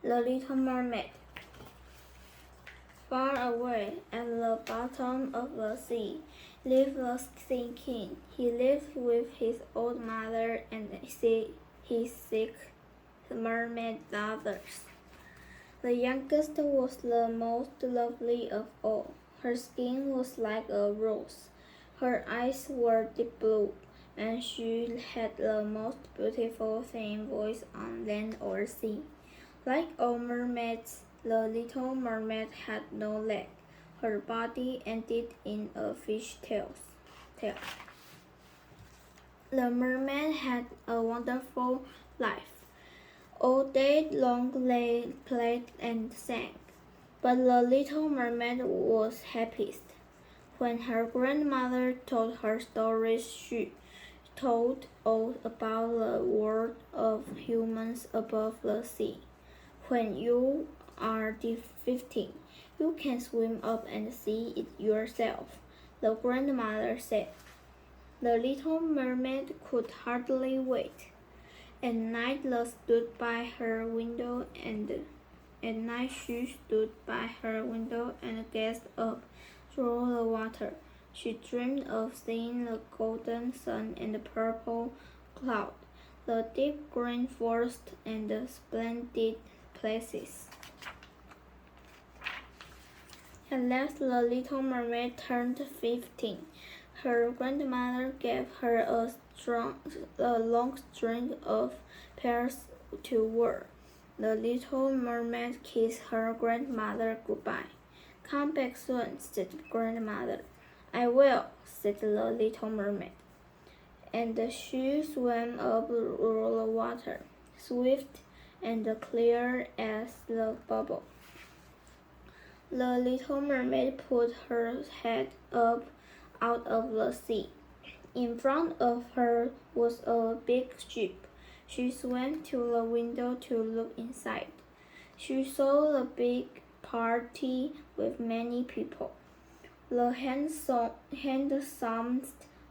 The Little Mermaid. Far away at the bottom of the sea lived the Sea King. He lived with his old mother and his six mermaid daughters. The youngest was the most lovely of all. Her skin was like a rose. Her eyes were deep blue, and she had the most beautiful thin voice on land or sea. Like all mermaids, the little mermaid had no leg. Her body ended in a fish tail. The mermaid had a wonderful life. All day long they played and sang, but the little mermaid was happiest. When her grandmother told her stories, she told all about the world of humans above the sea. When you are 15, you can swim up and see it yourself, the grandmother said. The little mermaid could hardly wait. At night she stood by her window and gazed up through the water. She dreamed of seeing the golden sun and the purple cloud, the deep green forest and the splendid places. At last the little mermaid turned 15. Her grandmother gave her a long string of pearls to wear. The little mermaid kissed her grandmother goodbye. Come back soon, said grandmother. I will, said the little mermaid. And she swam up through the water, swift and clear as the bubble. The little mermaid put her head up out of the sea. In front of her was a big ship. She swam to the window to look inside. She saw a big party with many people. The handsomest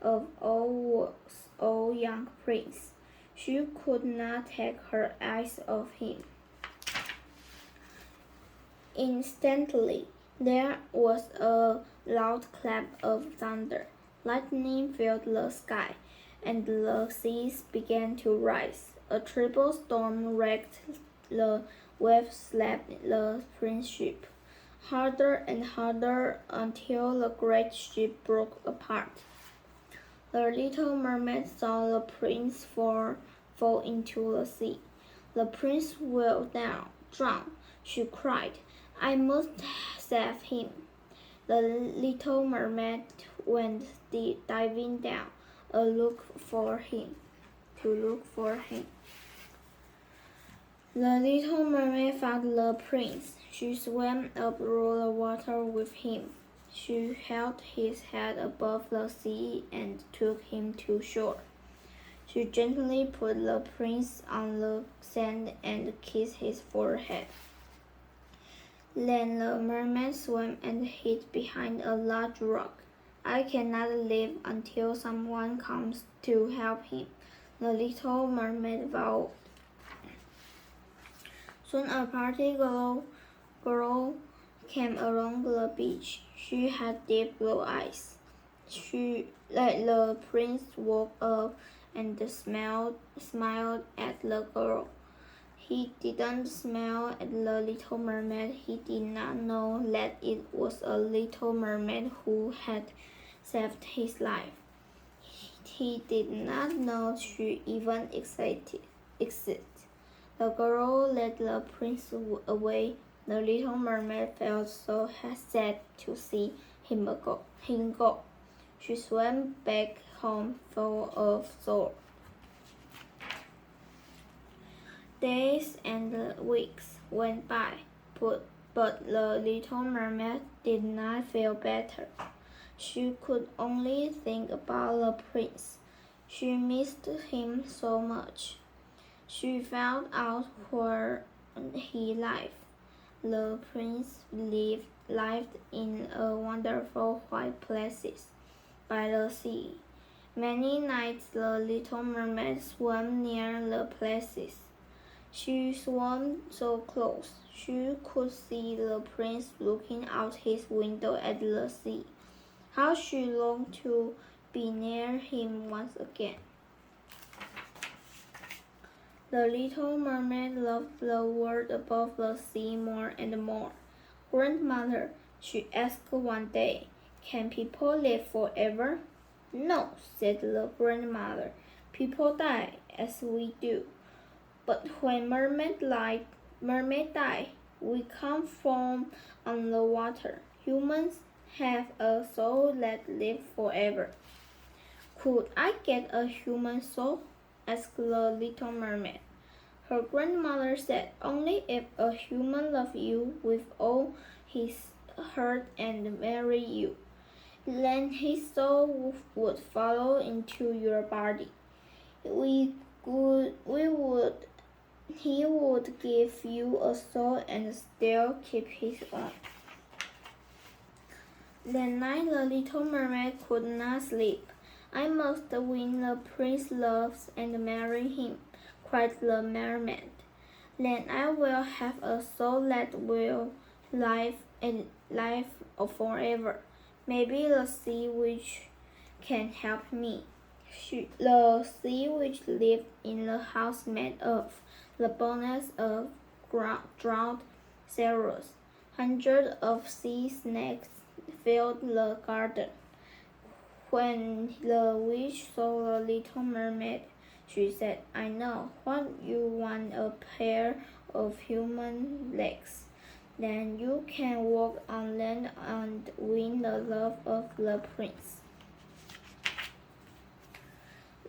of all was a young prince. She could not take her eyes off him. Instantly, there was a loud clap of thunder. Lightning filled the sky, and the seas began to rise. A terrible storm wrecked the waves slapped the prince's ship, harder and harder until the great ship broke apart. The little mermaid saw the prince fall into the sea. The prince will drown, she cried. I must save him. The little mermaid went diving down to look for him. The little mermaid found the prince. She swam up through the water with him. She held his head above the sea and took him to shore. She gently put the prince on the sand and kissed his forehead. Then the mermaid swam and hid behind a large rock. I cannot leave until someone comes to help him, the little mermaid vowed. Soon a pretty girl came along the beach. She had deep blue eyes. She let the prince walk up and smiled at the girl. He didn't smile at the little mermaid. He did not know that it was a little mermaid who had saved his life. He did not know she even existed. The girl led the prince away. The little mermaid felt so sad to see him go. She swam back home full of sorrow. Days and weeks went by, but the little mermaid did not feel better. She could only think about the prince. She missed him so much. She found out where he lived. The prince lived in a wonderful white palace by the sea. Many nights the little mermaid swam near the palace. She swam so close she could see the prince looking out his window at the sea. How she longed to be near him once again. The little mermaid loved the world above the sea more and more. Grandmother, she asked one day, can people live forever? No, said the grandmother. People die as we do. But when mermaid die, we come from on the water. Humans have a soul that lives forever. Could I get a human soul? Asked the little mermaid. Her grandmother said, only if a human loved you with all his heart and marry you. Then his soul would follow into your body. He would give you a soul and still keep his own. That night the little mermaid could not sleep. I must win the prince's love and marry him, cried the mermaid. Then I will have a soul that will live forever. Maybe the sea witch can help me. The sea witch lived in a house made of the bones of drowned sailors. Hundreds of sea snakes filled the garden. When the witch saw the little mermaid, she said, I know what you want, a pair of human legs. Then you can walk on land and win the love of the prince.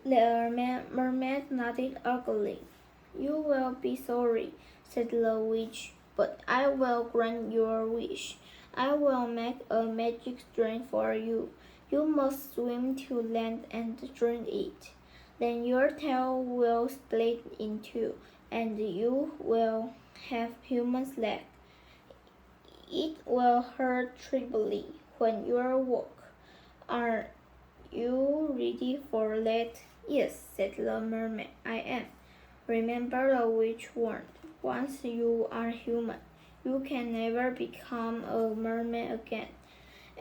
The mermaid nodded ugly. You will be sorry, said the witch, but I will grant your wish. I will make a magic drink for you. You must swim to land and drink it. Then your tail will split in two, and you will have human's leg. It will hurt terribly when you walk. Are you ready for that? Yes, said the mermaid, I am. Remember the witch warned. Once you are human, you can never become a mermaid again.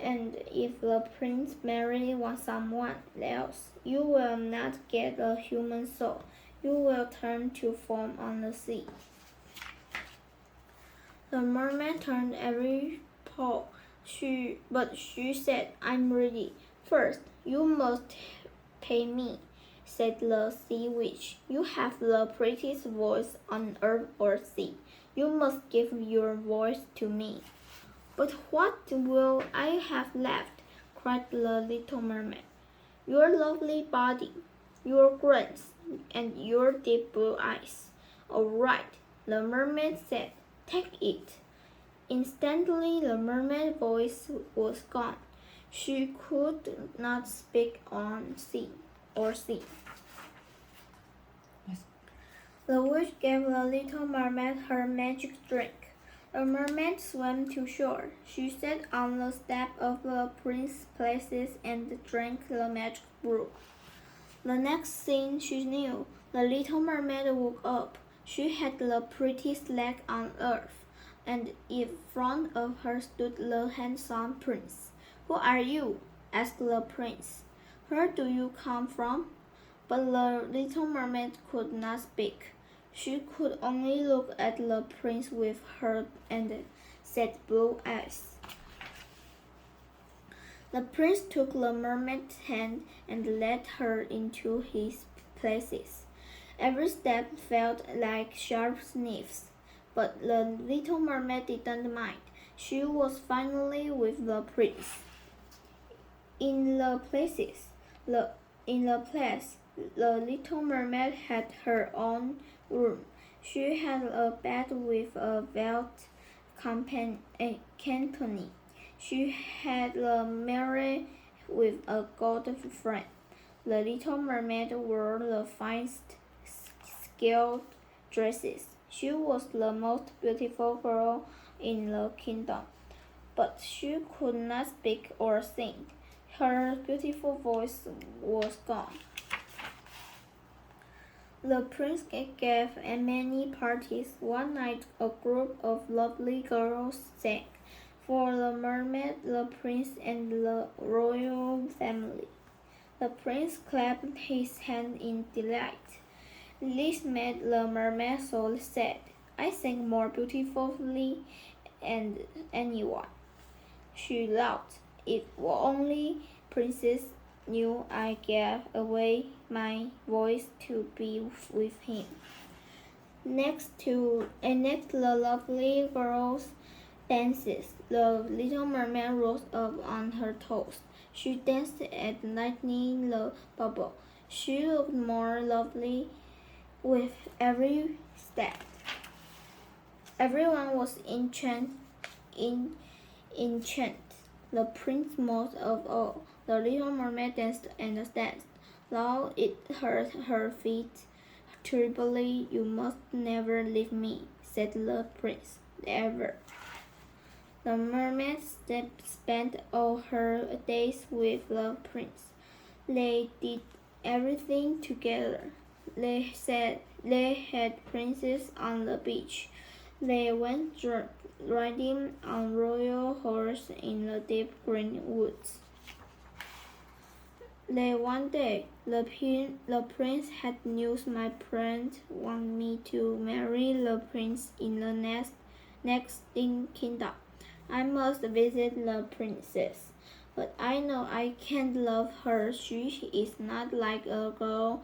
And if the prince marries someone else, you will not get a human soul. You will turn to foam on the sea. The mermaid turned every paw, but she said, I'm ready. First, you must pay me, said the sea witch. You have the prettiest voice on earth or sea. You must give your voice to me. But what will I have left? Cried the little mermaid. Your lovely body, your grins, and your deep blue eyes. All right, the mermaid said, take it. Instantly the mermaid's voice was gone. She could not speak on sea. The witch gave the little mermaid her magic drink. The mermaid swam to shore. She sat on the step of the prince's palace and drank the magic brew. The next thing she knew, the little mermaid woke up. She had the prettiest leg on earth, and in front of her stood the handsome prince. Who are you? Asked the prince. Where do you come from? But the little mermaid could not speak. She could only look at the prince with her and sad blue eyes. The prince took the mermaid's hand and led her into his palace. Every step felt like sharp sniffs, but the little mermaid didn't mind. She was finally with the prince. In the place, the little mermaid had her own room. She had a bed with a velvet canopy. She had a mirror with a gold frame. The little mermaid wore the finest skilled dresses. She was the most beautiful girl in the kingdom, but she could not speak or sing. Her beautiful voice was gone. The prince gave many parties. One night a group of lovely girls sang for the mermaid, the prince, and the royal family. The prince clapped his hands in delight. This made the mermaid so sad. I sang more beautifully than anyone, she laughed. If only princess knew I gave away my voice to be with him. Next the lovely girls dances. The little mermaid rose up on her toes. She danced at lightning the bubble. She looked more lovely with every step. Everyone was enchanted. The prince most of all. The little mermaid danced and danced. Now it hurt her feet terribly. You must never leave me, said the prince. Never. The mermaid spent all her days with the prince. They did everything together. They had princes on the beach. They went riding on royal horses in the deep green woods. One day, the prince had news my parents want me to marry the prince in the next kingdom. I must visit the princess, but I know I can't love her. She is not like a girl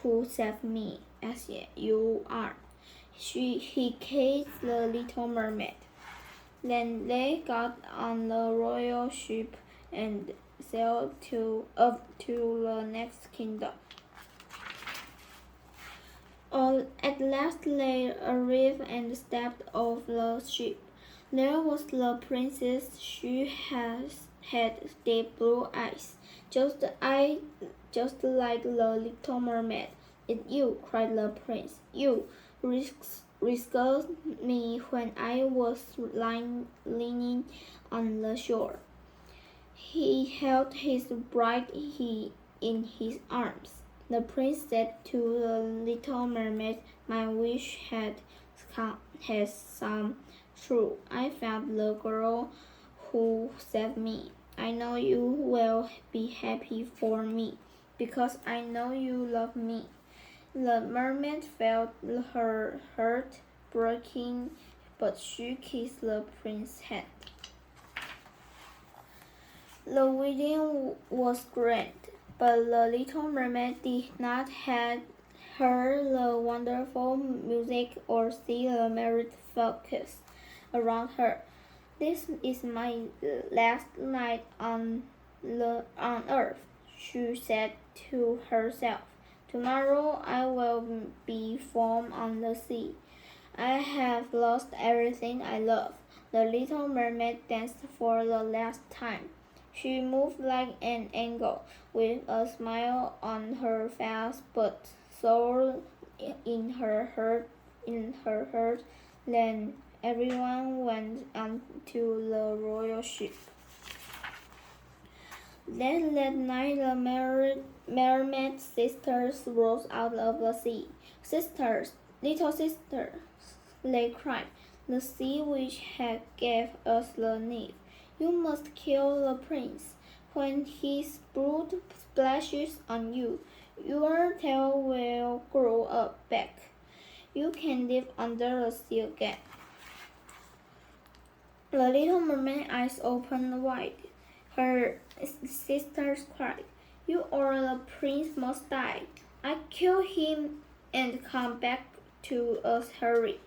who saved me, as you are. He kissed the little mermaid. Then they got on the royal ship and sailed up to the next kingdom. At last they arrived and stepped off the ship. There was the princess. She had deep blue eyes, just like the little mermaid. It's you, cried the prince. You rescued me when I was leaning on the shore. He held his bride in his arms. The prince said to the little mermaid, my wish has come true. I found the girl who saved me. I know you will be happy for me, because I know you love me. The mermaid felt her heart breaking, but she kissed the prince's hand. The wedding was grand, but the little mermaid did not hear the wonderful music or see the merry folks around her. This is my last night on earth, she said to herself. Tomorrow I will be foam on the sea. I have lost everything I love. The little mermaid danced for the last time. She moved like an angel, with a smile on her face, but sorrow in her heart. Then everyone went onto the royal ship. Then that night the mermaid sisters rose out of the sea. Sisters, little sisters, they cried, the sea which had gave us the nymph. You must kill the prince. When his blood splashes on you, your tail will grow back. You can live under the sea again. The little mermaid's eyes opened wide. Her sisters cried, you or the prince must die. I kill him and come back to us, hurry.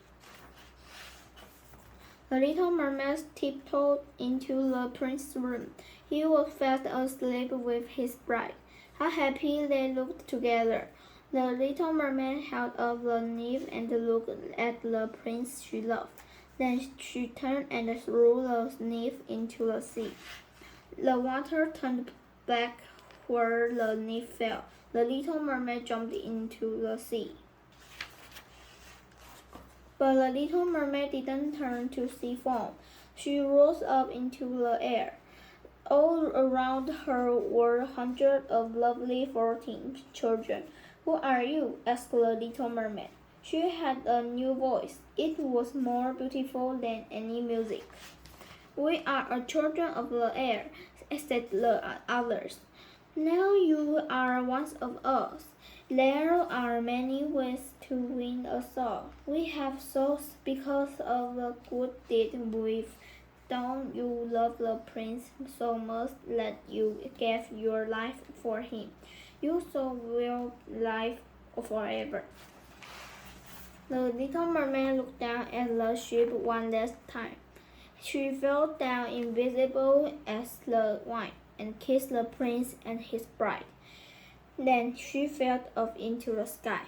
The little mermaid tiptoed into the prince's room. He was fast asleep with his bride. How happy they looked together. The little mermaid held up the nymph and looked at the prince she loved. Then she turned and threw the nymph into the sea. The water turned black where the nymph fell. The little mermaid jumped into the sea. But the little mermaid didn't turn to see foam. She rose up into the air. All around her were hundreds of lovely floating children Who are you? Asked the little mermaid. She had a new voice. It was more beautiful than any music. We are a children of the air, said the others. Now you are one of us. There are many ways to win a soul. We have souls because of the good deed we've done. You love the prince so much that you gave your life for him. You so will live forever. The little mermaid looked down at the ship one last time. She fell down invisible as the wine and kissed the prince and his bride. Then she fell off into the sky.